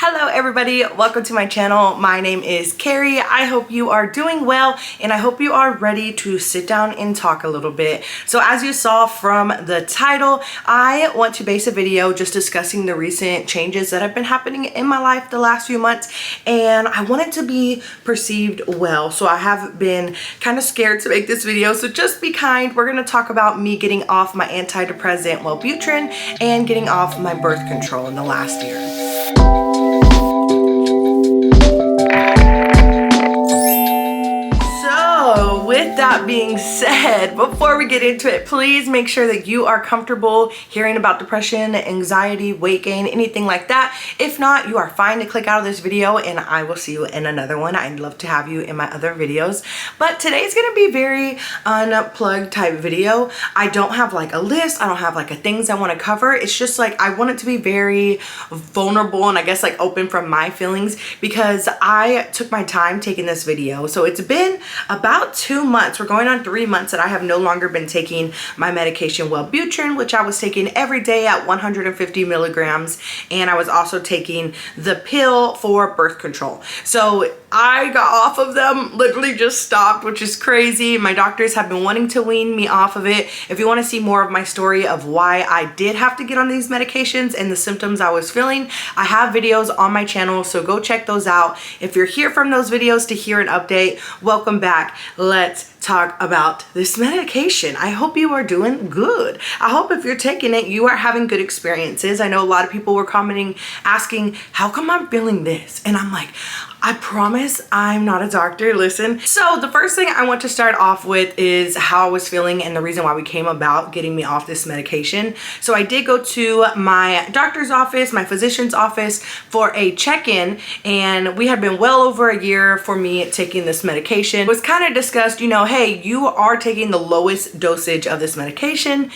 Hello everybody, welcome to my channel. My name is Carrie. I hope you are doing well and I hope you are ready to sit down and talk a little bit. So as you saw from the title, I want to base a video just discussing the recent changes that have been happening in my life the last few months, and I want it to be perceived well. So I have been kind of scared to make this video, so just be kind. We're going to talk about me getting off my antidepressant Wellbutrin and getting off my birth control in the last year. So with that being said, before we get into it, please make sure that you are comfortable hearing about depression, anxiety, weight gain, anything like that. If not, you are fine to click out of this video and I will see you in another one. I'd love to have you in my other videos. But today's gonna be very unplugged type video. I don't have like a list. I don't have like a things I want to cover. It's just like I want it to be very vulnerable and I guess like open from my feelings, because I took my time taking this video. So it's been about 2 months, we're going on 3 months, that I have no longer been taking my medication Wellbutrin, which I was taking every day at 150 milligrams, and I was also taking the pill for birth control. So I got off of them, literally just stopped, which is crazy. My doctors have been wanting to wean me off of it. If you want to see more of my story of why I did have to get on these medications and the symptoms I was feeling, I have videos on my channel, so go check those out. If you're here from those videos to hear an update, welcome back. Let's talk about this medication. I hope you are doing good. I hope if you're taking it, you are having good experiences. I know a lot of people were commenting, asking, how come I'm feeling this? And I'm like, I promise I'm not a doctor, listen. So the first thing I want to start off with is how I was feeling and the reason why we came about getting me off this medication. So I did go to my doctor's office, my physician's office, for a check-in, and we had been well over a year for me taking this medication. It was kind of discussed, you know, hey, you are taking the lowest dosage of this medication.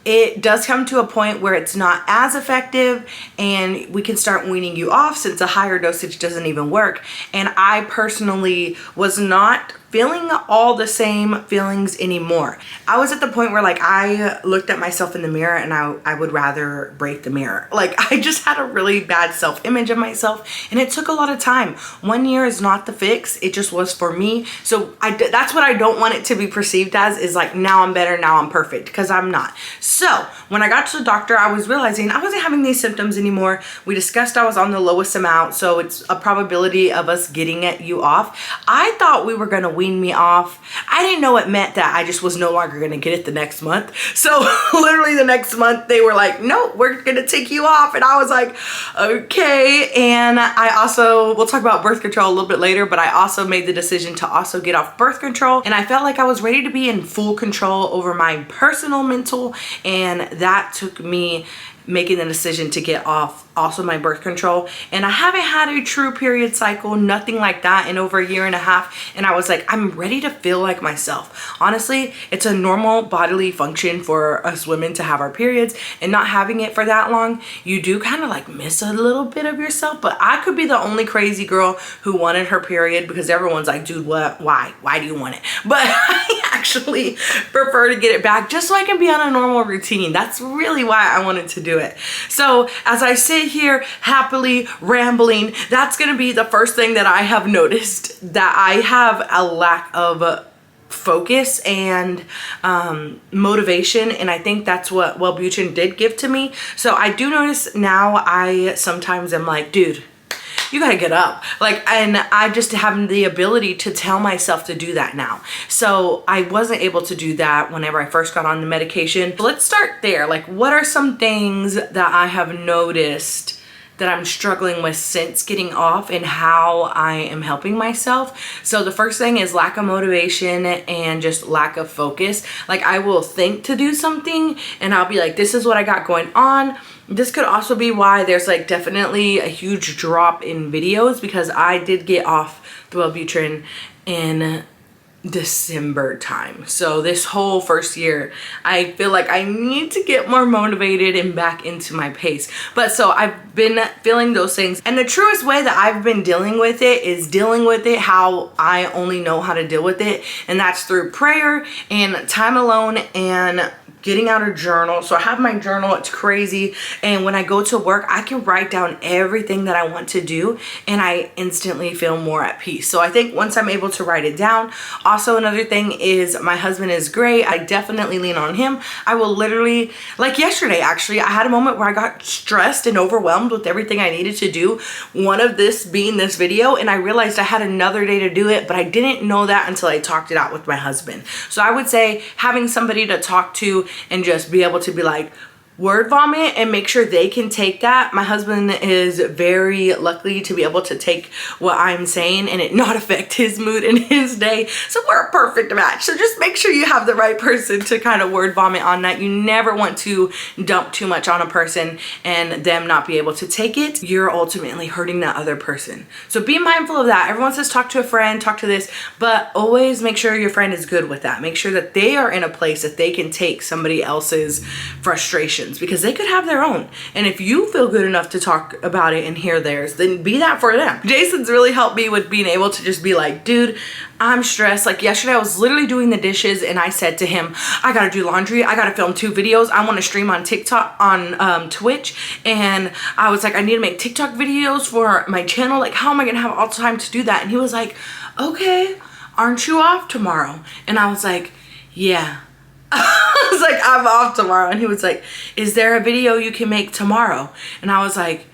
It does come to a point where it's not as effective and we can start weaning you off since a higher dosage doesn't even work. And I personally was not feeling all the same feelings anymore. I was at the point where like I looked at myself in the mirror and I would rather break the mirror. Like I just had a really bad self-image of myself and it took a lot of time. 1 year is not the fix, it just was for me. So that's what I don't want it to be perceived as, is like now I'm better, now I'm perfect, because I'm not. So when I got to the doctor, I was realizing I wasn't having these symptoms anymore. We discussed I was on the lowest amount, so it's a probability of us getting you off. I thought we were gonna wean me off. I didn't know it meant that I just was no longer gonna get it the next month. So literally the next month they were like, no, we're gonna take you off. And I was like, okay. And I also, we'll talk about birth control a little bit later, but I also made the decision to also get off birth control. And I felt like I was ready to be in full control over my personal mental, and that took me making the decision to get off also my birth control. And I haven't had a true period cycle, nothing like that, in over 1.5 years. And I was like, I'm ready to feel like myself. Honestly, it's a normal bodily function for us women to have our periods, and not having it for that long, you do kind of like miss a little bit of yourself. But I could be the only crazy girl who wanted her period, because everyone's like, dude, what, why do you want it? But I actually prefer to get it back just so I can be on a normal routine. That's really why I wanted to do it. So as I sit here happily rambling, that's gonna be the first thing that I have noticed, that I have a lack of focus and motivation, and I think that's what Wellbutrin did give to me. So I do notice now I sometimes am like, dude, you gotta get up. Like, and I just have the ability to tell myself to do that now. So I wasn't able to do that whenever I first got on the medication. So let's start there. Like, what are some things that I have noticed that I'm struggling with since getting off, and how I am helping myself? So the first thing is lack of motivation and just lack of focus. Like, I will think to do something and I'll be like, this is what I got going on. This could also be why there's like definitely a huge drop in videos, because I did get off the Wellbutrin in December time. So this whole first year, I feel like I need to get more motivated and back into my pace. But so I've been feeling those things. And the truest way that I've been dealing with it is dealing with it how I only know how to deal with it. And that's through prayer and time alone and getting out a journal. So I have my journal, it's crazy. And when I go to work, I can write down everything that I want to do and I instantly feel more at peace. So I think once I'm able to write it down. Also, another thing is my husband is great. I definitely lean on him. I will literally, like yesterday actually, I had a moment where I got stressed and overwhelmed with everything I needed to do. One of this being this video, and I realized I had another day to do it, but I didn't know that until I talked it out with my husband. So I would say having somebody to talk to and just be able to be like, word vomit and make sure they can take that. My husband is very lucky to be able to take what I'm saying and it not affect his mood and his day. So we're a perfect match. So just make sure you have the right person to kind of word vomit on that. You never want to dump too much on a person and them not be able to take it. You're ultimately hurting that other person. So be mindful of that. Everyone says talk to a friend, talk to this, but always make sure your friend is good with that. Make sure that they are in a place that they can take somebody else's frustrations, because they could have their own. And if you feel good enough to talk about it and hear theirs, then be that for them. Jason's really helped me with being able to just be like, dude, I'm stressed. Like yesterday I was literally doing the dishes and I said to him, I gotta do laundry, I gotta film 2 videos, I want to stream on TikTok, on Twitch, and I was like, I need to make TikTok videos for my channel. Like, how am I gonna have all the time to do that? And he was like, okay, aren't you off tomorrow? And I was like, yeah. I was like, I'm off tomorrow. And he was like, is there a video you can make tomorrow? And I was like,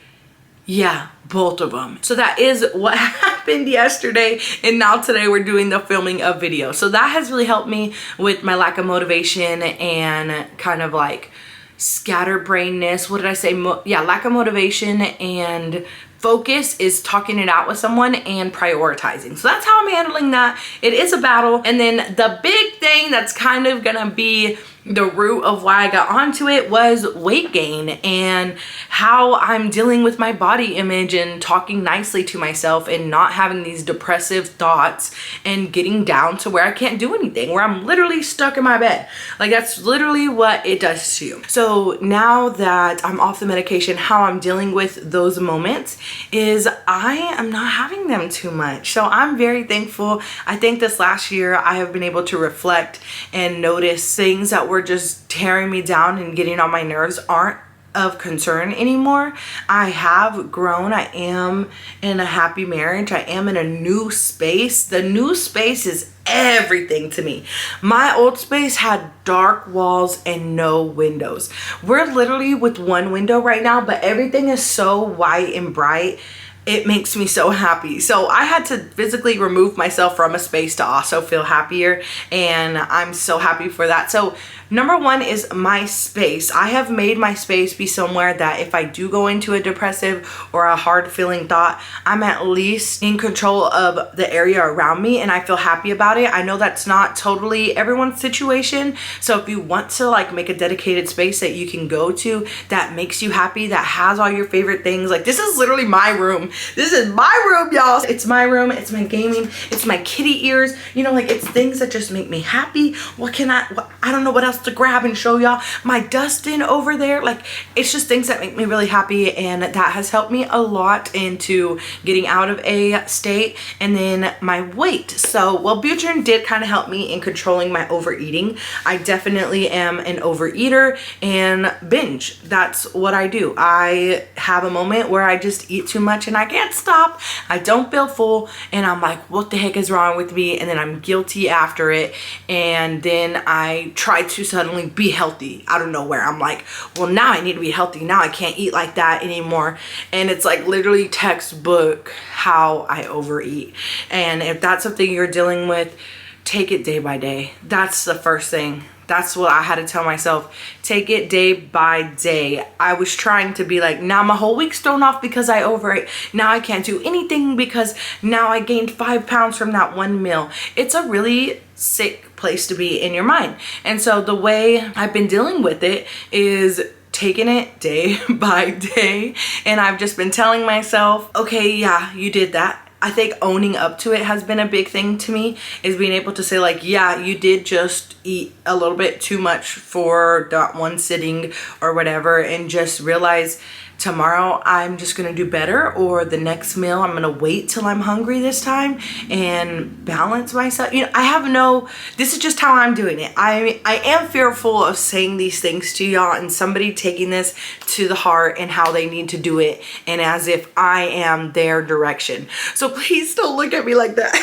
yeah, both of them. So that is what happened yesterday, and now today we're doing the filming of video. So that has really helped me with my lack of motivation and kind of like scatterbrainness. What did I say? Yeah, lack of motivation and focus is talking it out with someone and prioritizing. So that's how I'm handling that. It is a battle. And then the big thing that's kind of gonna be the root of why I got onto it was weight gain and how I'm dealing with my body image and talking nicely to myself and not having these depressive thoughts and getting down to where I can't do anything, where I'm literally stuck in my bed. Like, that's literally what it does to you. So now that I'm off the medication, how I'm dealing with those moments is I am not having them too much. So I'm very thankful. I think this last year I have been able to reflect and notice things that were just tearing me down and getting on my nerves aren't of concern anymore. I have grown. I am in a happy marriage. I am in a new space. The new space is everything to me. My old space had dark walls and no windows. We're literally with one window right now, but everything is so white and bright. It makes me so happy. So I had to physically remove myself from a space to also feel happier, and I'm so happy for that. So number one is my space. I have made my space be somewhere that if I do go into a depressive or a hard feeling thought, I'm at least in control of the area around me and I feel happy about it. I know that's not totally everyone's situation. So if you want to like make a dedicated space that you can go to that makes you happy, that has all your favorite things, like this is literally my room. This is my room, y'all. It's my room. It's my gaming. It's my kitty ears. You know, like it's things that just make me happy. I don't know what else to grab and show y'all. My dusting over there. Like it's just things that make me really happy, and that has helped me a lot into getting out of a state. And then my weight. So Wellbutrin did kind of help me in controlling my overeating. I definitely am an overeater and binge. That's what I do. I have a moment where I just eat too much and I can't stop. I don't feel full and I'm like, what the heck is wrong with me? And then I'm guilty after it, and then I try to suddenly be healthy out of nowhere. I'm like, well, now I need to be healthy. Now I can't eat like that anymore. And it's like literally textbook how I overeat. And if that's something you're dealing with, take it day by day. That's the first thing. That's what I had to tell myself. Take it day by day. I was trying to be like, now my whole week's thrown off because I overate. Now I can't do anything because now I gained 5 pounds from that one meal. It's a really sick place to be in your mind. And so the way I've been dealing with it is taking it day by day. And I've just been telling myself, okay, yeah, you did that. I think owning up to it has been a big thing to me, is being able to say like, yeah, you did just eat a little bit too much for that one sitting or whatever, and just realize tomorrow I'm just gonna do better, or the next meal I'm gonna wait till I'm hungry this time and balance myself. You know, I have no, this is just how I'm doing it. I am fearful of saying these things to y'all and somebody taking this to the heart and how they need to do it, and as if I am their direction. So please don't look at me like that.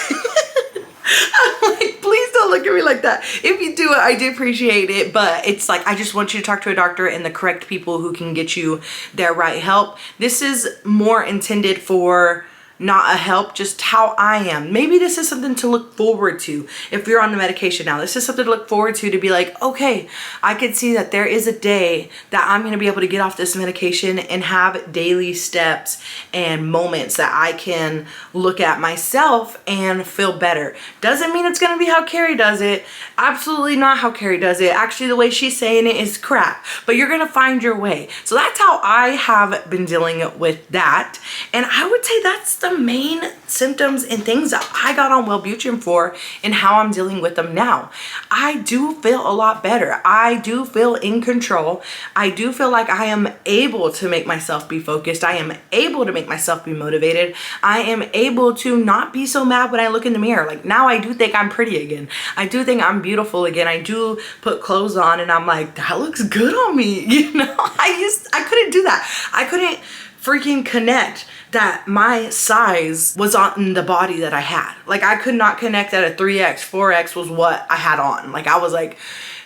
I'm like, please don't look at me like that. If you do it, I do appreciate it, but it's like, I just want you to talk to a doctor and the correct people who can get you their right help. This is more intended for not a help, just how I am. Maybe this is something to look forward to if you're on the medication now. This is something to look forward to be like, okay, I could see that there is a day that I'm going to be able to get off this medication and have daily steps and moments that I can look at myself and feel better. Doesn't mean it's going to be how Carrie does it. Absolutely not how Carrie does it. Actually, the way she's saying it is crap, but you're going to find your way. So that's how I have been dealing with that. And I would say that's the main symptoms and things that I got on Wellbutrin for and how I'm dealing with them now. I do feel a lot better. I do feel in control. I do feel like I am able to make myself be focused. I am able to make myself be motivated. I am able to not be so mad when I look in the mirror. Like now I do think I'm pretty again. I do think I'm beautiful again. I do put clothes on and I'm like, that looks good on me. You know, I couldn't do that. I couldn't freaking connect that my size was on the body that I had. Like I could not connect that a 3X, 4X was what I had on. Like I was like,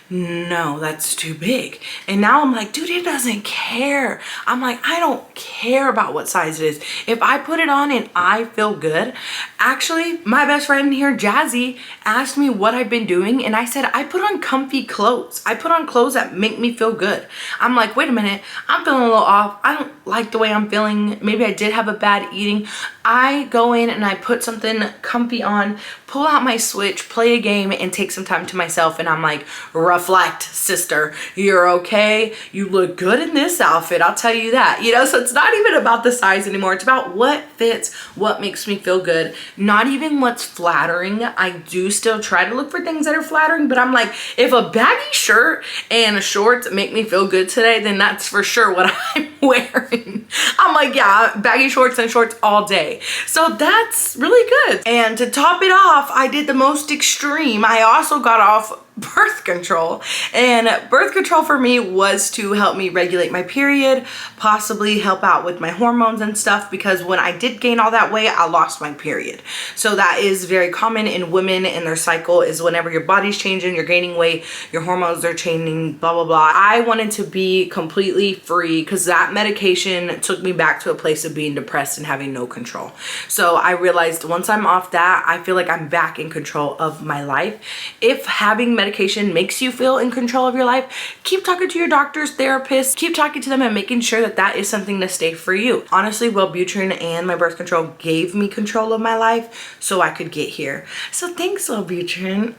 no, that's too big. And now I'm like, dude, it doesn't care. I'm like, I don't care about what size it is. If I put it on and I feel good. Actually, my best friend here, Jazzy, asked me what I've been doing, and I said, I put on comfy clothes. I put on clothes that make me feel good. I'm like, wait a minute, I'm feeling a little off. I don't like the way I'm feeling. Maybe I did have a bad eating. I go in and I put something comfy on, pull out my Switch, play a game, and take some time to myself, and I'm like, reflect, sister. You're okay. You look good in this outfit. I'll tell you that. You know, so it's not even about the size anymore. It's about what fits, what makes me feel good. Not even what's flattering. I do still try to look for things that are flattering, but I'm like, if a baggy shirt and shorts make me feel good today, then that's for sure what I'm wearing. I'm like, yeah, baggy shorts and shorts all day. So that's really good. And to top it off, I did the most extreme. I also got off birth control, and birth control for me was to help me regulate my period, possibly help out with my hormones and stuff, because when I did gain all that weight, I lost my period. So that is very common in women in their cycle, is whenever your body's changing, you're gaining weight, your hormones are changing, blah blah blah. I wanted to be completely free because that medication took me back to a place of being depressed and having no control. So I realized once I'm off that, I feel like I'm back in control of my life. If having medication makes you feel in control of your life, keep talking to your doctors, therapists, keep talking to them and making sure that that is something to stay for you. Honestly, Wellbutrin and my birth control gave me control of my life so I could get here. So thanks, Wellbutrin.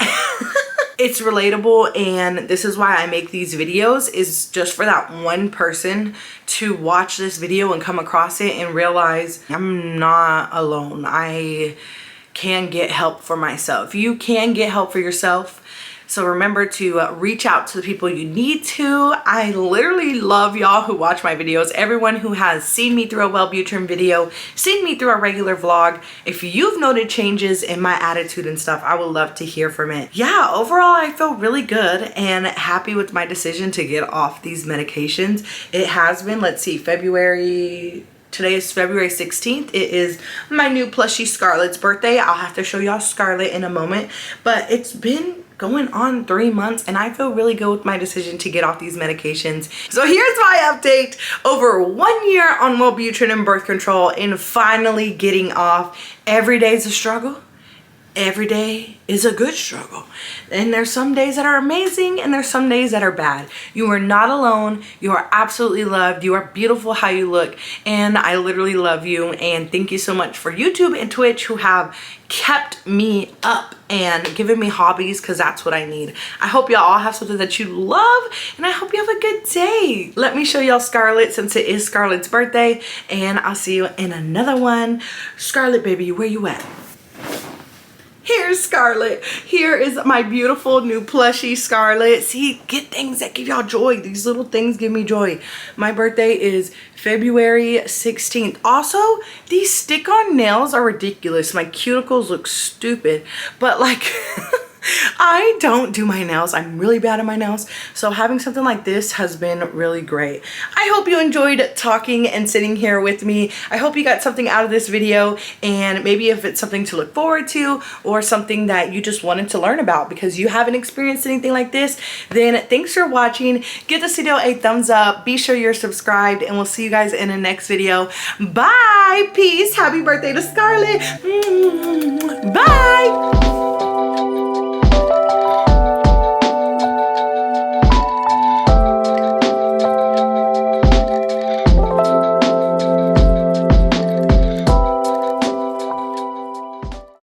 It's relatable, and this is why I make these videos, is just for that one person to watch this video and come across it and realize I'm not alone. I can get help for myself. You can get help for yourself. So remember to reach out to the people you need to. I literally love y'all who watch my videos. Everyone who has seen me through a Wellbutrin video, seen me through a regular vlog. If you've noted changes in my attitude and stuff, I would love to hear from it. Yeah, overall, I feel really good and happy with my decision to get off these medications. It has been, let's see, today is February 16th. It is my new plushie Scarlett's birthday. I'll have to show y'all Scarlett in a moment, but it's been going on 3 months and I feel really good with my decision to get off these medications. So here's my update over 1 year on Wellbutrin and birth control and finally getting off. Every day is a struggle. Every day is a good struggle. And there's some days that are amazing and there's some days that are bad. You are not alone. You are absolutely loved. You are beautiful how you look. And I literally love you. And thank you so much for YouTube and Twitch who have kept me up and given me hobbies, because that's what I need. I hope y'all all have something that you love, and I hope you have a good day. Let me show y'all Scarlett since it is Scarlett's birthday, and I'll see you in another one. Scarlett, baby, where you at? Here's Scarlett. Here is my beautiful new plushie Scarlett. See, get things that give y'all joy. These little things give me joy. My birthday is February 16th. Also, these stick-on nails are ridiculous. My cuticles look stupid, but like I don't do my nails. I'm really bad at my nails. So having something like this has been really great. I hope you enjoyed talking and sitting here with me. I hope you got something out of this video, and maybe if it's something to look forward to or something that you just wanted to learn about because you haven't experienced anything like this, then thanks for watching. Give this video a thumbs up. Be sure you're subscribed, and we'll see you guys in the next video. Bye. Peace. Happy birthday to Scarlett. Bye.